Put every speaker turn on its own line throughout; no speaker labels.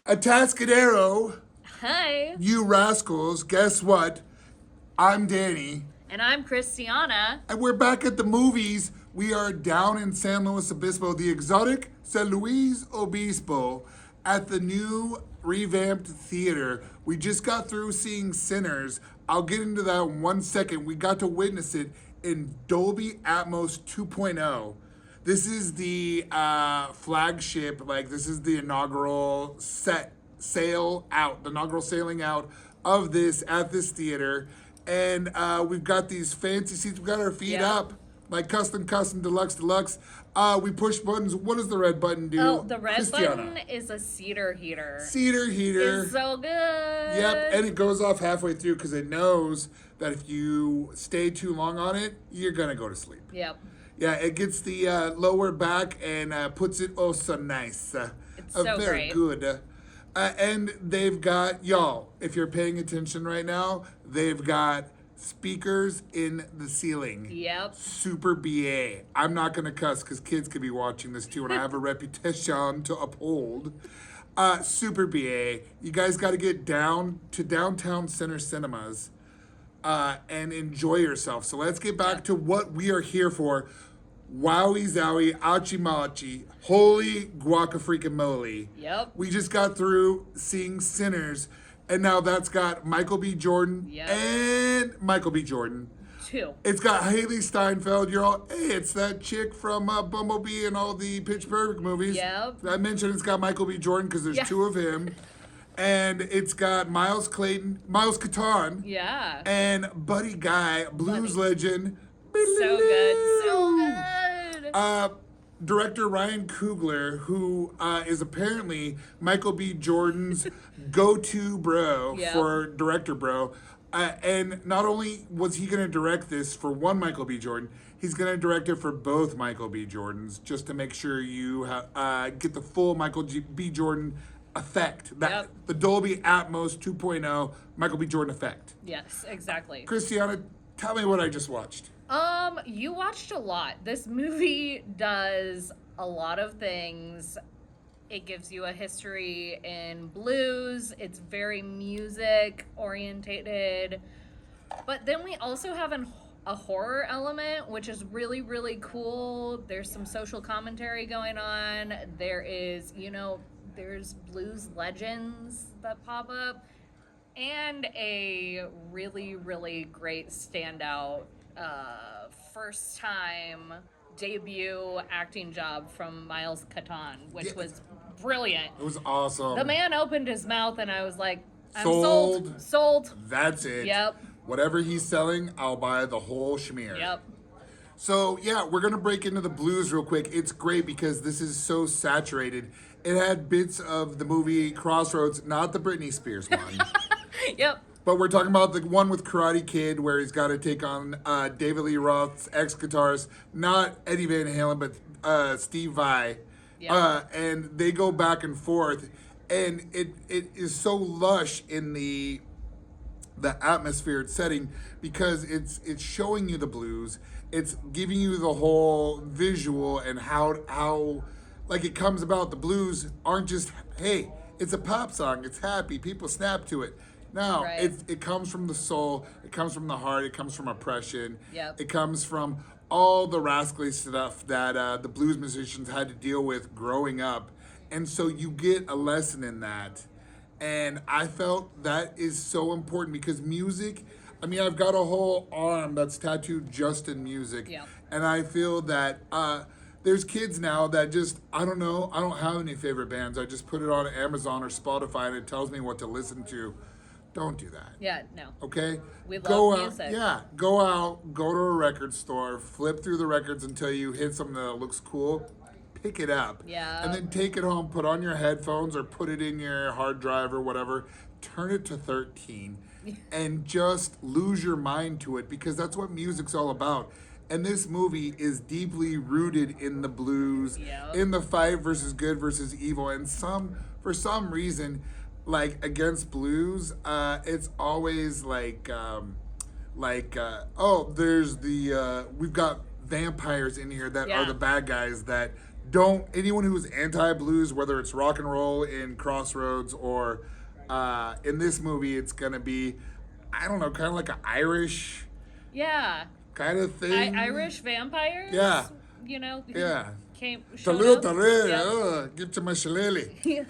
Atascadero,
Hi.
you rascals, guess what? I'm Danny,
And I'm Christiana.
and we're back at the movies. We are down in San Luis Obispo, the exotic San Luis Obispo, at the new revamped theater. We just got through seeing Sinners. I'll get into that in 1 second. We got to witness it in Dolby Atmos 2.0. This is the flagship, like this is the inaugural the inaugural sailing out of this at this theater. And we've got these fancy seats. We've got our feet
Yeah.
up, like custom, deluxe. We push buttons. What does the red button do?
Oh, the red
Christiana?
button is a cedar heater.
Cedar heater.
It's so good.
Yep, and it goes off halfway through because it knows that if you stay too long on it, you're gonna go to sleep.
Yep.
Yeah, it gets the lower back and puts it oh so nice.
It's so
very
great.
good. And they've got, y'all, if you're paying attention right now, they've got speakers in the ceiling.
Yep.
Super BA. I'm not going to cuss because kids could be watching this too, and I have a reputation to uphold. Super BA. You guys got to get down to Downtown Center Cinemas and enjoy yourself. So let's get back to what we are here for. Wowie zowie, achi machi, holy guacafreaking-moly.
Yep.
We just got through seeing Sinners, and now that's got Michael B. Jordan
Yep.
and Michael B. Jordan.
2.
It's got Haley Steinfeld. You're all, hey, it's that chick from Bumblebee and all the Pitch Perfect movies.
Yep.
I mentioned it's got Michael B. Jordan because there's
Yeah.
2 of him. And it's got Miles Catan,
Yeah.
and Buddy Guy, blues legend.
So good. So good.
Director Ryan Coogler, who is apparently Michael B. Jordan's go-to bro
Yep.
for director bro. And not only was he going to direct this for one Michael B. Jordan, he's going to direct it for both Michael B. Jordans, just to make sure you get the full B. Jordan effect.
Yep.
The Dolby Atmos 2.0 Michael B. Jordan effect.
Yes, exactly.
Christiana, tell me what I just watched.
You watched a lot. This movie does a lot of things. It gives you a history in blues. It's very music orientated. But then we also have a horror element, which is really, really cool. There's some social commentary going on. There is, there's blues legends that pop up. And a really, really great standout first time debut acting job from Miles Catan, which
Yeah.
was brilliant.
It was awesome.
The man opened his mouth and I was like, I'm
Sold.
sold.
That's it.
Yep.
Whatever he's selling, I'll buy the whole schmear.
Yep.
So, yeah, we're going to break into the blues real quick. It's great because this is so saturated. It had bits of the movie Crossroads, not the Britney Spears one.
Yep.
But we're talking about the one with Karate Kid where he's got to take on David Lee Roth's ex-guitarist, not Eddie Van Halen, but Steve Vai.
Yeah.
And they go back and forth. And it is so lush in the atmospheric setting because it's showing you the blues. It's giving you the whole visual and how like it comes about. The blues aren't just, hey, it's a pop song, it's happy, people snap to it. No,
Right.
it comes from the soul, it comes from the heart, it comes from oppression.
Yep.
It comes from all the rascally stuff that the blues musicians had to deal with growing up. And so you get a lesson in that. And I felt that is so important because music, I mean, I've got a whole arm that's tattooed just in music.
Yeah.
And I feel that there's kids now that just, I don't know, I don't have any favorite bands. I just put it on Amazon or Spotify and it tells me what to listen to. Don't do that.
Yeah, no.
Okay?
We
Go
love
out,
music.
yeah, go out, go to a record store, flip through the records until you hit something that looks cool, pick it up.
Yeah.
And then take it home, put on your headphones or put it in your hard drive or whatever, turn it to 13 and just lose your mind to it because that's what music's all about. And this movie is deeply rooted in the blues,
Yep.
in the fight versus good versus evil, and for some reason, like against blues, it's always like oh, there's we've got vampires in here that are
Yeah.
the bad guys that don't anyone who's anti-blues, whether it's rock and roll in Crossroads or in this movie, it's gonna be, I don't know, kind of like an Irish
Yeah.
kind of thing.
Irish vampires.
Yeah.
You know. Who
Yeah.
Came.
The
showed
little
up.
taré,
Yep.
give to my shillelagh.
Yeah.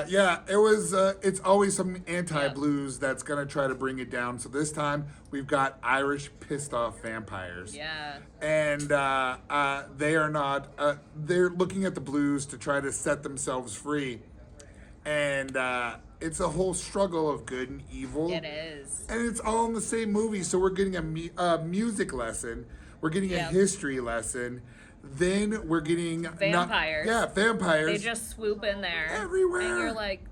Yeah, it was. It's always some anti-blues that's gonna try to bring it down. So this time we've got Irish pissed off vampires.
Yeah.
And they are not. They're looking at the blues to try to set themselves free, and it's a whole struggle of good and evil.
It is.
And it's all in the same movie. So we're getting a music lesson. We're getting a
Yep.
history lesson. Then we're getting
Vampires.
vampires.
They just swoop in there
Everywhere.
and you're like,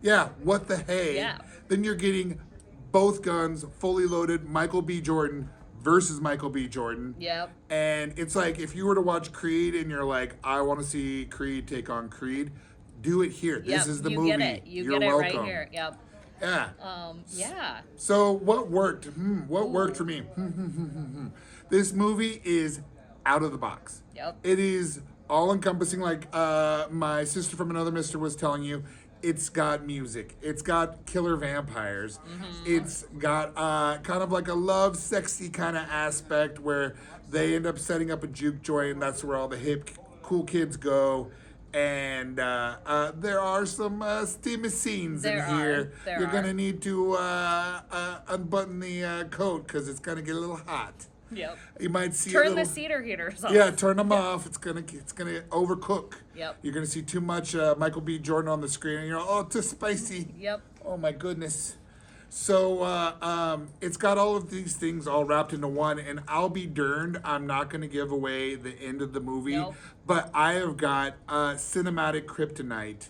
Yeah, what the hey?
Yeah.
Then you're getting both guns fully loaded. Michael B. Jordan versus Michael B. Jordan.
yep.
And it's like if you were to watch Creed and you're like, I want to see Creed take on Creed, do it here.
Yep.
This is the
you
movie.
get it. You
You're
get it
welcome.
right here. Yep.
Yeah.
Yeah.
So what worked? What worked for me? This movie is out of the box.
Yep.
It is all encompassing, like my sister from another mister was telling you. It's got music. It's got killer vampires. It's got kind of like a love, sexy kind of aspect where they end up setting up a juke joint, and that's where all the hip, cool kids go. And there are some steamy scenes
There
in
are.
here.
There
You're
are.
gonna need to unbutton the coat because it's gonna get a little hot.
Yep.
You might see a
Turn
little,
the cedar heaters off.
yeah, turn them off. It's gonna overcook.
Yep.
You're gonna see too much Michael B. Jordan on the screen, and you're oh, too spicy.
Yep.
Oh my goodness. So it's got all of these things all wrapped into one, and I'll be darned, I'm not gonna give away the end of the movie,
Nope.
but I have got cinematic kryptonite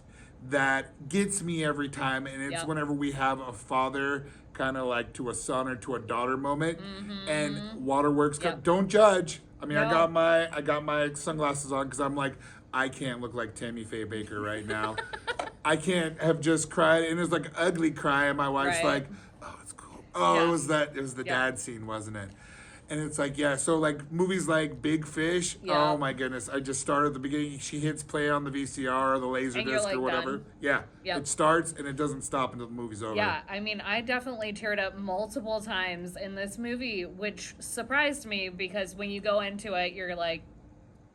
that gets me every time, and it's
Yep.
whenever we have a father kind of like to a son or to a daughter moment, and Waterworks.
Yep.
Don't judge. I mean,
No.
I got my sunglasses on because I'm like, I can't look like Tammy Faye Baker right now. I can't have just cried, and it was like an ugly cry, and my wife's
Right.
like, "Oh, it's cool." Oh,
Yeah.
it was the
Yeah.
dad scene, wasn't it? And it's like, yeah, so like movies like Big Fish,
Yeah.
oh my goodness. I just started at the beginning. She hits play on the VCR or the laser
And you're,
disc
like,
or whatever.
done.
Yeah.
Yep.
It starts and it doesn't stop until the movie's over.
Yeah, I mean, I definitely teared up multiple times in this movie, which surprised me because when you go into it, you're like,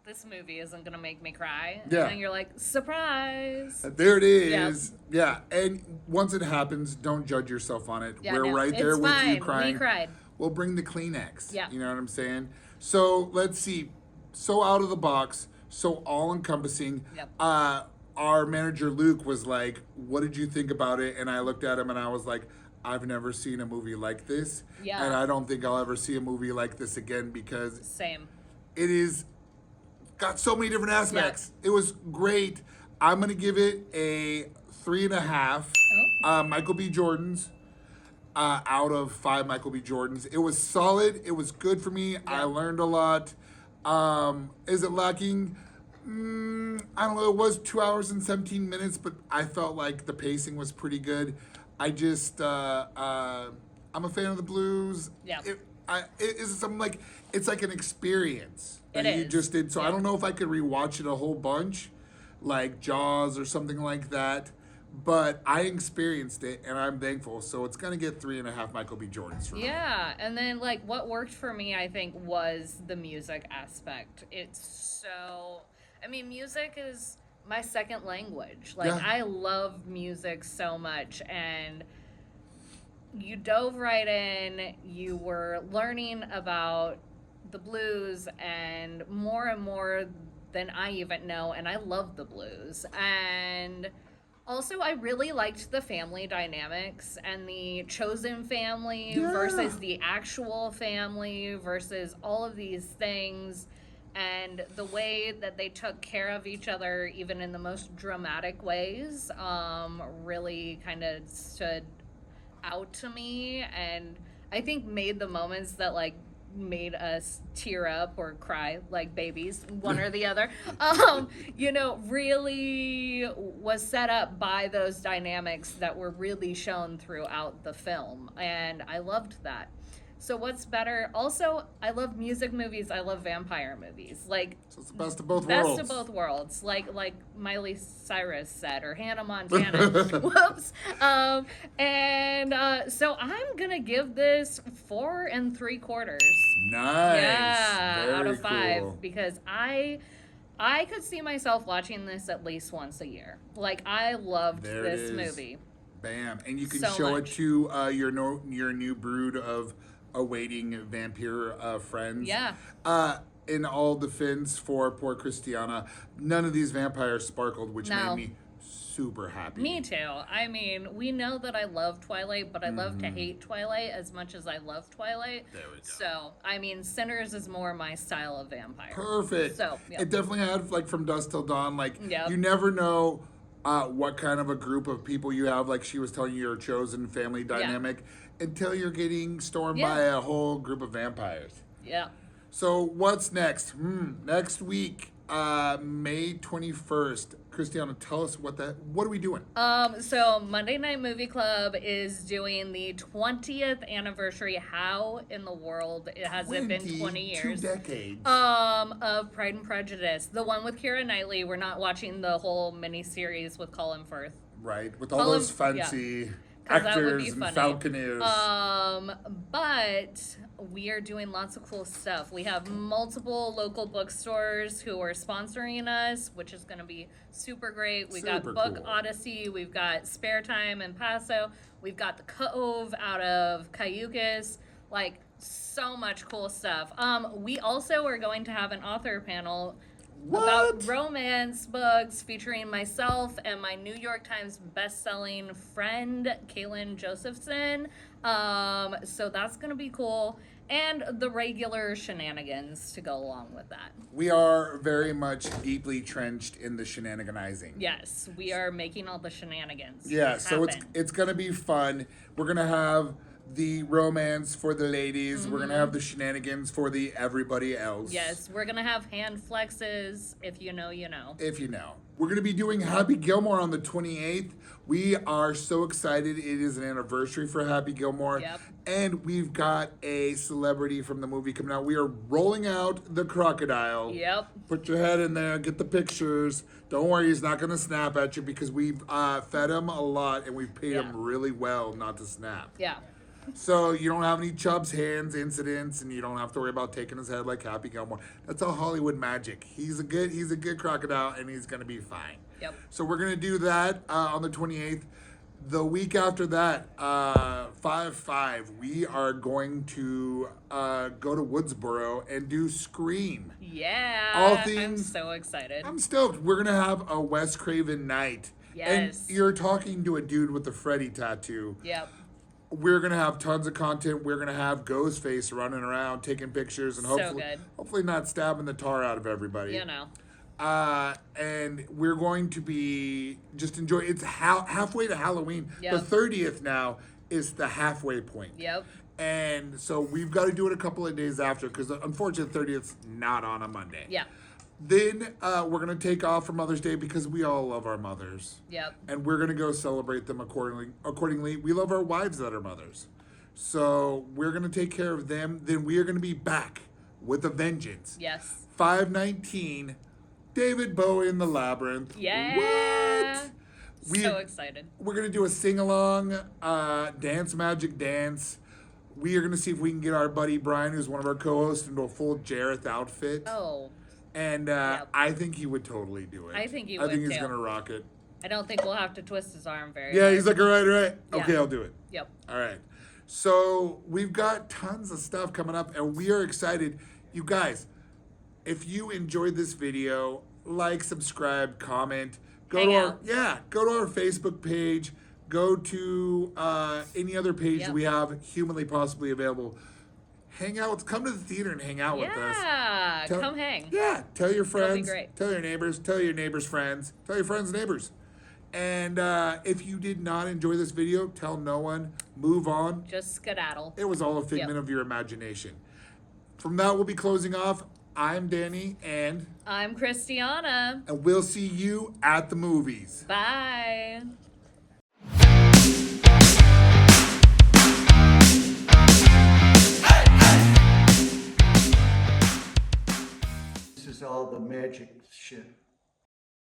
this movie isn't going to make me cry.
Yeah.
And then you're like, surprise.
There it is. Yeah. And once it happens, don't judge yourself on it.
Yeah,
We're
no,
right there
it's
with
fine.
you crying.
We cried.
We'll bring the Kleenex.
Yeah.
You know what I'm saying? So let's see. So out of the box, so all encompassing.
Yep.
Our manager Luke was like, "What did you think about it?" And I looked at him and I was like, "I've never seen a movie like this,
Yeah.
and I don't think I'll ever see a movie like this again because
Same.
it is got so many different aspects. It was great. I'm gonna give it a 3.5.
Oh.
Michael B. Jordans. Out of 5 Michael B. Jordans. It was solid. It was good for me. I learned a lot. Is it lacking? I don't know. It was 2 hours and 17 minutes, but I felt like the pacing was pretty good. I just, I'm a fan of the blues.
Yeah.
It is something like, it's like an experience that
It
you
is.
just did. So I
Yeah.
don't know if I could rewatch it a whole bunch, like Jaws or something like that. But I experienced it, and I'm thankful. So it's gonna get 3.5 Michael B. Jordans for me.
Yeah, and then like what worked for me, I think, was the music aspect. It's so, I mean, music is my second language. Like,
Yeah.
I love music so much, and you dove right in. You were learning about the blues and more than I even know, and I love the blues. And also, I really liked the family dynamics and the chosen family
Yeah.
versus the actual family versus all of these things, and the way that they took care of each other, even in the most dramatic ways, really kind of stood out to me, and I think made the moments that like made us tear up or cry like babies, one or the other, really was set up by those dynamics that were really shown throughout the film, and I loved that. So what's better? Also, I love music movies. I love vampire movies. Like
So it's the best of both
best
worlds.
of both worlds. Like Miley Cyrus said, or Hannah Montana. Whoops. So I'm gonna give this 4 3/4.
Nice.
Yeah,
Very
out of 5
cool.
because I could see myself watching this at least once a year. Like I loved
There it
this
is.
movie.
Bam. And you can
So
show
much.
it to your new brood of awaiting vampire friends.
Yeah.
In all defense for poor Christiana, none of these vampires sparkled, which
No.
made me super happy.
Me too. I mean, we know that I love Twilight, but I love
Mm-hmm.
to hate Twilight as much as I love Twilight.
There we go.
So, I mean, Sinners is more my style of vampire.
Perfect.
So, yeah.
It definitely had like From Dusk Till Dawn. Like
Yep.
you never know what kind of a group of people you have. Like she was telling you, your chosen family dynamic until you're getting stormed
Yeah.
by a whole group of vampires.
Yeah.
So what's next? Next week, May 21st. Christiana, tell us what are we doing?
So Monday Night Movie Club is doing the 20th anniversary. How in the world has it been 20 years?
2 decades.
Of Pride and Prejudice. The one with Keira Knightley. We're not watching the whole miniseries with Colin Firth.
Right, with all
Colin-
those fancy
'Cause that would be
actors and
funny.
falconers.
But we are doing lots of cool stuff. We have multiple local bookstores who are sponsoring us, which is going to be super great. We've got
Super
Book
cool.
Odyssey. We've got Spare Time in Paso. We've got the Cove out of Cayucas. Like, so much cool stuff. We also are going to have an author panel about
What?
romance books featuring myself and my New York Times best-selling friend, Kaylin Josephson. So that's going to be cool. And the regular shenanigans to go along with that.
We are very much deeply trenched in the shenaniganizing.
Yes, we are making all the shenanigans.
Yeah, so
happen.
it's gonna be fun. We're gonna have the romance for the ladies. We're gonna have the shenanigans for the everybody else.
Yes, we're going to have hand flexes. If you know, you know.
If you know. We're gonna be doing Happy Gilmore on the 28th. We are so excited. It is an anniversary for Happy Gilmore.
Yep.
And we've got a celebrity from the movie coming out. We are rolling out the crocodile.
Yep.
Put your head in there, get the pictures. Don't worry, he's not gonna snap at you because we've fed him a lot and we've paid
Yeah.
him really well not to snap.
Yeah.
So you don't have any Chubb's hands incidents, and you don't have to worry about taking his head like Happy Gilmore. That's all Hollywood magic. He's a good crocodile, and he's gonna be fine.
Yep.
So we're gonna do that on the 28th. The week after that, 5/5, we are going to go to Woodsboro and do Scream.
Yeah.
All
I'm
things-
so excited.
I'm stoked. We're gonna have a Wes Craven night.
Yes.
And you're talking to a dude with a Freddy tattoo.
Yep.
We're gonna have tons of content. We're gonna have Ghostface running around taking pictures and
So
hopefully,
good.
hopefully not stabbing the tar out of everybody.
You know.
And we're going to be just enjoy. It's halfway to Halloween.
Yep.
The 30th now is the halfway point.
Yep.
And so we've got to do it a couple of days after because unfortunately 30th's not on a Monday.
Yeah.
Then we're gonna take off for Mother's Day because we all love our mothers.
Yep.
And we're gonna go celebrate them accordingly. We love our wives that are mothers, so we're gonna take care of them. Then we are gonna be back with a vengeance.
Yes.
5/19, David Bowie in the Labyrinth.
Yeah.
What? We-
So excited.
We're gonna do a sing along, dance magic dance. We are gonna see if we can get our buddy Brian, who's one of our co-hosts, into a full Jareth outfit.
Oh,
And
Yep.
I think he would totally do it.
I think he
I think
would,
he's
too.
gonna rock it.
I don't think we'll have to twist his arm very
Yeah,
much.
he's like, all right.
Yeah.
Okay, I'll do it.
Yep.
All right. So we've got tons of stuff coming up, and we are excited. You guys, if you enjoyed this video, like, subscribe, comment. Go to
Hang
go to our Facebook page. Go to any other page
Yep.
we have humanly possibly available. Hang out. Come to the theater and hang out with us.
Yeah.
Tell-
Come hang.
Yeah, tell your friends,
great.
tell your neighbors, tell your neighbors' friends, tell your friends' neighbors. And if you did not enjoy this video, tell no one, move on.
Just skedaddle.
It was all a figment
Yep.
of your imagination. From that, we'll be closing off. I'm Danny, and
I'm Christiana.
we'll see you at the movies.
Bye.
all the magic shit.